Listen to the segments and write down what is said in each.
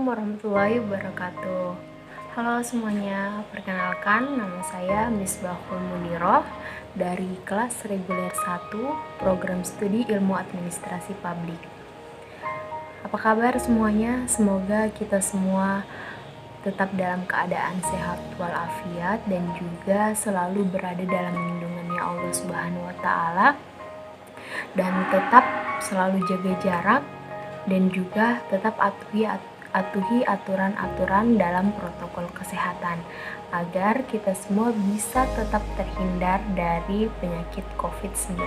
Assalamualaikum warahmatullahi wabarakatuh. Halo semuanya, perkenalkan nama saya Misbahul Muniroh dari kelas reguler 1 Program Studi Ilmu Administrasi Publik. Apa kabar semuanya? Semoga kita semua tetap dalam keadaan sehat walafiat dan juga selalu berada dalam lindungannya Allah Subhanahu wa taala, dan tetap selalu jaga jarak dan juga tetap atuhi aturan-aturan dalam protokol kesehatan agar kita semua bisa tetap terhindar dari penyakit COVID-19.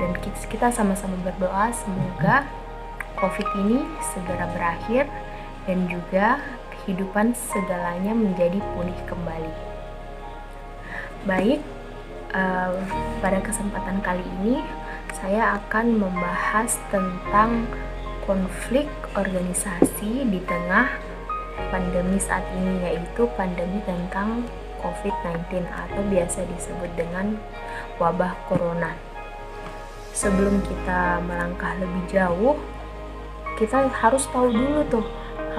Dan kita sama-sama berdoa semoga COVID ini segera berakhir dan juga kehidupan segalanya menjadi pulih kembali. Baik, pada kesempatan kali ini saya akan membahas tentang konflik organisasi di tengah pandemi saat ini, yaitu pandemi tentang COVID-19 atau biasa disebut dengan wabah corona. Sebelum kita melangkah lebih jauh, kita harus tahu dulu tuh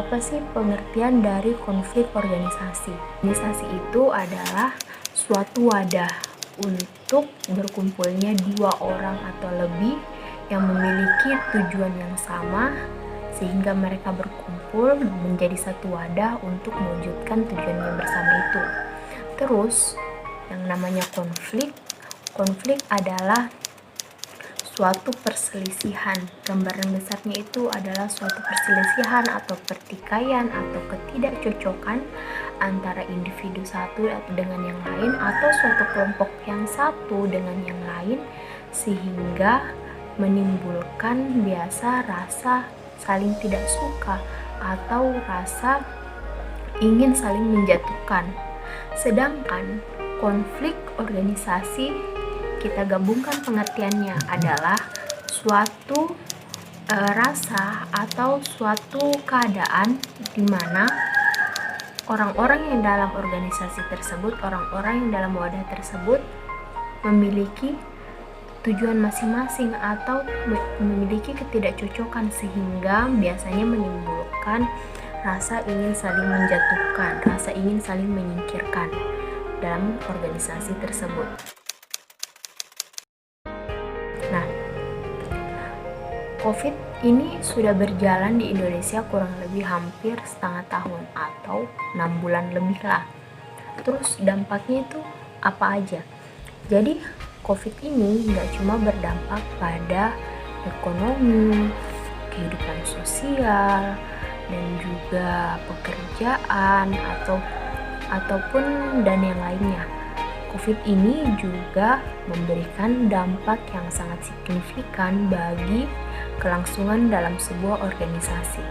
apa sih pengertian dari konflik organisasi. Organisasi itu adalah suatu wadah untuk berkumpulnya dua orang atau lebih yang memiliki tujuan yang sama sehingga mereka berkumpul menjadi satu wadah untuk mewujudkan tujuannya bersama itu. Terus yang namanya konflik adalah suatu perselisihan. Gambaran besarnya itu adalah suatu perselisihan atau pertikaian atau ketidakcocokan antara individu satu dengan yang lain atau suatu kelompok yang satu dengan yang lain, sehingga menimbulkan biasa rasa saling tidak suka atau rasa ingin saling menjatuhkan. Sedangkan konflik organisasi kita gabungkan pengertiannya adalah suatu rasa atau suatu keadaan di mana orang-orang yang dalam organisasi tersebut, orang-orang yang dalam wadah tersebut memiliki tujuan masing-masing atau memiliki ketidakcocokan sehingga biasanya menimbulkan rasa ingin saling menjatuhkan, rasa ingin saling menyingkirkan dalam organisasi tersebut. Nah, COVID ini sudah berjalan di Indonesia kurang lebih hampir setengah tahun atau 6 bulan lebih lah. Terus dampaknya itu apa aja? Jadi COVID ini nggak cuma berdampak pada ekonomi, kehidupan sosial, dan juga pekerjaan ataupun dan yang lainnya. COVID ini juga memberikan dampak yang sangat signifikan bagi kelangsungan dalam sebuah organisasi.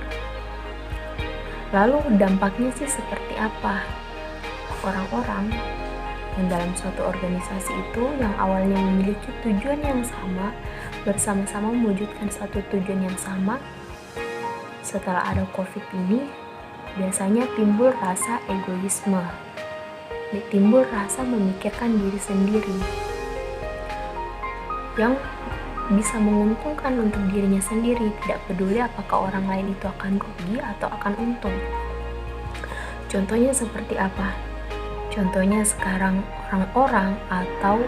Lalu dampaknya sih seperti apa? Orang-orang yang dalam suatu organisasi itu yang awalnya memiliki tujuan yang sama, bersama-sama mewujudkan satu tujuan yang sama, setelah ada COVID ini biasanya timbul rasa egoisme, timbul rasa memikirkan diri sendiri yang bisa menguntungkan untuk dirinya sendiri, tidak peduli apakah orang lain itu akan rugi atau akan untung. Contohnya seperti apa? Contohnya sekarang orang-orang atau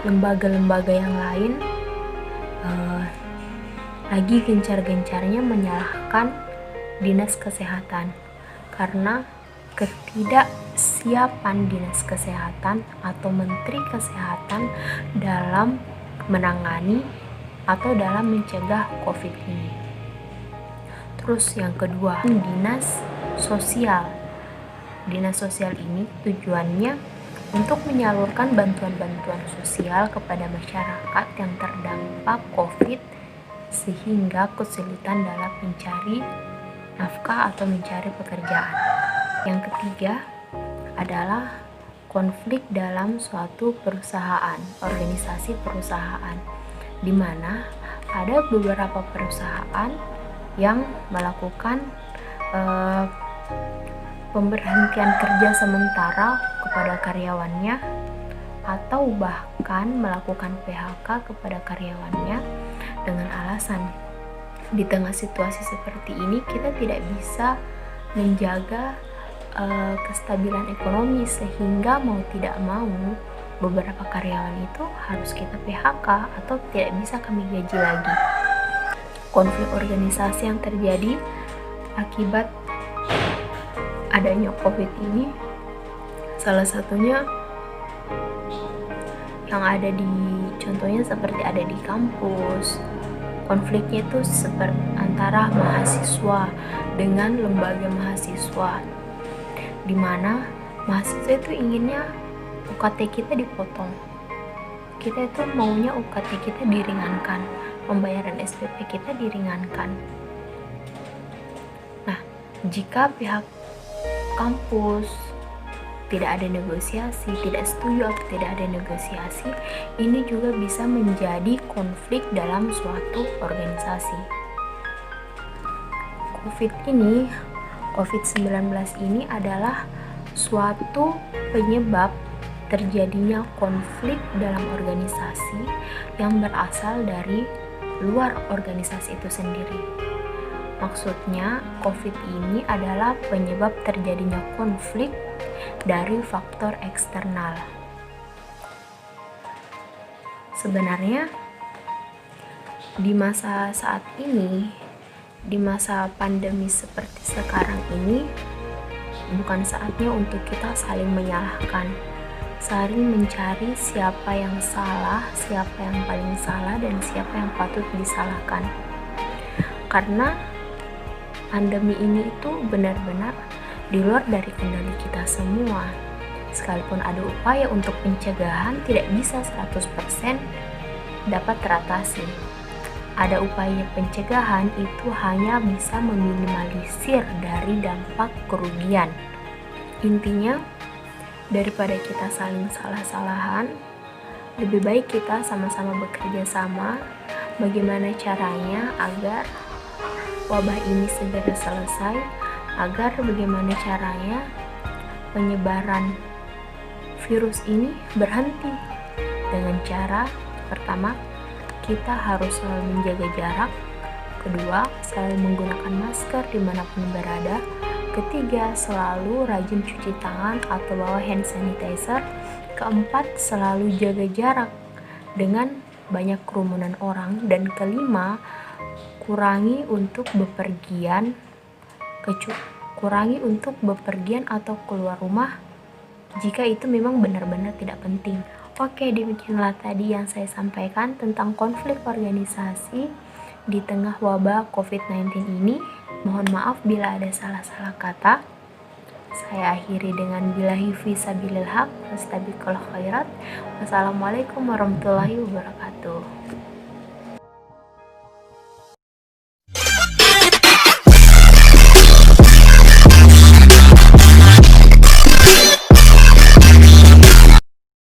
lembaga-lembaga yang lain lagi gencar-gencarnya menyalahkan dinas kesehatan karena ketidaksiapan dinas kesehatan atau menteri kesehatan dalam menangani atau dalam mencegah COVID ini. Terus yang kedua, dinas sosial. Dinas sosial ini tujuannya untuk menyalurkan bantuan-bantuan sosial kepada masyarakat yang terdampak COVID sehingga kesulitan dalam mencari nafkah atau mencari pekerjaan. Yang ketiga adalah konflik dalam suatu perusahaan, organisasi perusahaan, di mana ada beberapa perusahaan yang melakukan pemberhentian kerja sementara kepada karyawannya atau bahkan melakukan PHK kepada karyawannya dengan alasan Di tengah situasi seperti ini, kita tidak bisa menjaga kestabilan ekonomi, sehingga mau tidak mau beberapa karyawan itu harus kita PHK atau tidak bisa kami gaji lagi. Konflik organisasi yang terjadi akibat adanya COVID ini, salah satunya yang ada di contohnya seperti ada di kampus. Konfliknya itu seperti antara mahasiswa dengan lembaga mahasiswa, di mana mahasiswa itu inginnya UKT kita dipotong. Kita itu maunya UKT kita diringankan, pembayaran SPP kita diringankan. Nah, jika pihak kampus tidak ada negosiasi, tidak setuju atau tidak ada negosiasi, ini juga bisa menjadi konflik dalam suatu organisasi. COVID-19 ini adalah suatu penyebab terjadinya konflik dalam organisasi yang berasal dari luar organisasi itu sendiri. Maksudnya, COVID ini adalah penyebab terjadinya konflik dari faktor eksternal. Sebenarnya, di masa saat ini, di masa pandemi seperti sekarang ini, bukan saatnya untuk kita saling menyalahkan, saling mencari siapa yang salah, siapa yang paling salah, dan siapa yang patut disalahkan. Karena pandemi ini itu benar-benar di luar dari kendali kita semua. Sekalipun ada upaya untuk pencegahan, tidak bisa 100% dapat teratasi. Ada upaya pencegahan itu hanya bisa meminimalisir dari dampak kerugian. Intinya, daripada kita saling salah-salahan, lebih baik kita sama-sama bekerja sama bagaimana caranya agar wabah ini segera selesai, agar bagaimana caranya penyebaran virus ini berhenti. Dengan cara pertama, kita harus selalu menjaga jarak. Kedua, selalu menggunakan masker dimanapun berada. Ketiga, selalu rajin cuci tangan atau bawa hand sanitizer. Keempat, selalu jaga jarak dengan banyak kerumunan orang. Dan kelima, kurangi untuk bepergian atau keluar rumah jika itu memang benar-benar tidak penting. Oke, demikianlah tadi yang saya sampaikan tentang konflik organisasi di tengah wabah COVID-19 ini. Mohon maaf bila ada salah-salah kata. Saya akhiri dengan billahi fi sabilil haq wastabiqul khairat. Wassalamualaikum warahmatullahi wabarakatuh.